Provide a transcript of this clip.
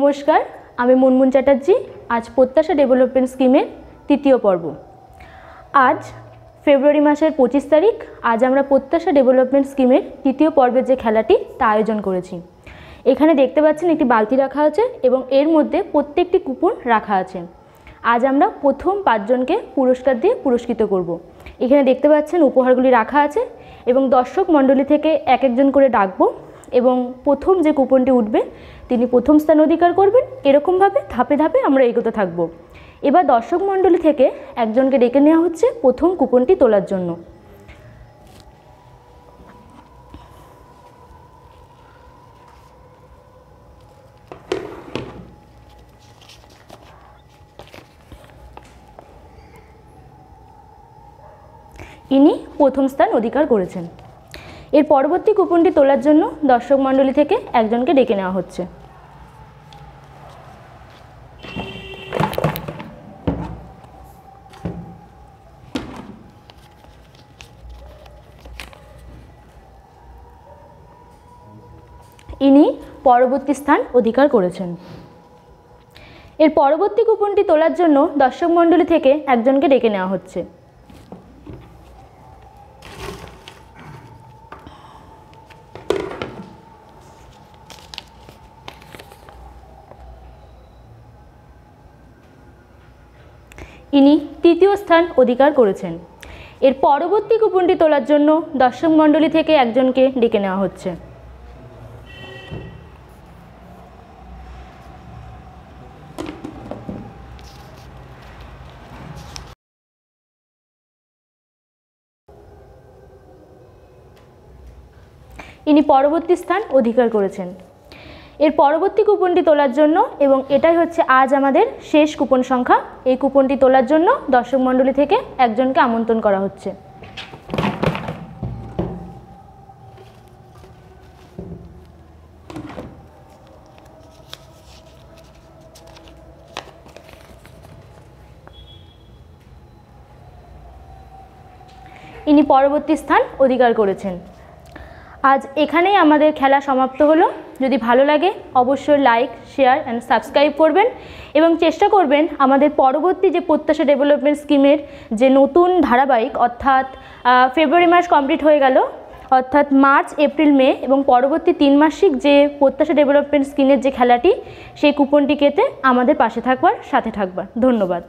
नमस्कार, आमी मुनमुन चैटार्जी। आज प्रत्याशा डेवलपमेंट स्कीमेर तृतीय पर्व। आज फेब्रुआरी मासेर 25 तारीख। आज आमरा प्रत्याशा डेवलपमेंट स्कीमेर तृतीय पर्वेर जे खेलाटी ता आयोजन करेছি। एखाने देखते पाচ্ছেন একটি बाल्टी रखा আছে এবং এর মধ্যে প্রত্যেকটি কুপন রাখা আছে। आज आमरा प्रथम 5 जनके पुरस्कार দিয়ে পুরস্কৃত করব। এখানে দেখতে পাচ্ছেন উপহারগুলি রাখা আছে এবং দর্শক মণ্ডলী থেকে এক একজন করে ডাকবো এবং প্রথম যে কুপনটি উঠবে তিনি প্রথম স্থান অধিকার করবেন। এরকম ভাবে ধাপে ধাপে আমরা এগোতে থাকব। এবার দর্শক মণ্ডলী থেকে একজনকে ডেকে নেওয়া হচ্ছে প্রথম কুপনটি তোলার জন্য। ইনি প্রথম স্থান অধিকার করেছেন। এর পরবর্তী কুপনটি তোলার জন্য দর্শক মণ্ডলী থেকে একজনকে ডেকে নেওয়া হচ্ছে। ইনি পরবর্তী স্থান অধিকার করেছেন। এর পরবর্তী কুপনটি তোলার জন্য দর্শক মণ্ডলী থেকে একজনকে ডেকে নেওয়া হচ্ছে। ইনি তৃতীয় স্থান অধিকার করেছেন। এর পরবর্তী কুপনটি তোলার জন্য দর্শক মণ্ডলী থেকে একজনকে ডেকে নেওয়া হচ্ছে। ইনি পরবর্তী স্থান অধিকার করেছেন। এর পরবর্তী কুপনটি তোলার জন্য এবং এটাই হচ্ছে আজ আমাদের শেষ কুপন সংখ্যা, এই কুপনটি তোলার জন্য দর্শক মণ্ডলী থেকে একজনকে আমন্ত্রণ করা হচ্ছে। ইনি পরবর্তী স্থান অধিকার করেছেন। আজ এখানেই আমাদের খেলা সমাপ্ত হলো। যদি ভালো লাগে অবশ্যই লাইক, শেয়ার অ্যান্ড সাবস্ক্রাইব করবেন এবং চেষ্টা করবেন আমাদের পরবর্তী যে প্রত্যাশা ডেভেলপমেন্ট স্কিমের যে নতুন ধারাবাহিক, অর্থাৎ ফেব্রুয়ারি মাস কমপ্লিট হয়ে গেল, অর্থাৎ মার্চ, এপ্রিল, মে এবং পরবর্তী 3 মাসিক যে প্রত্যাশা ডেভেলপমেন্ট স্কিমের যে খেলাটি, সেই কুপনটি কেটে আমাদের পাশে থাকবার, সাথে থাকবার। ধন্যবাদ।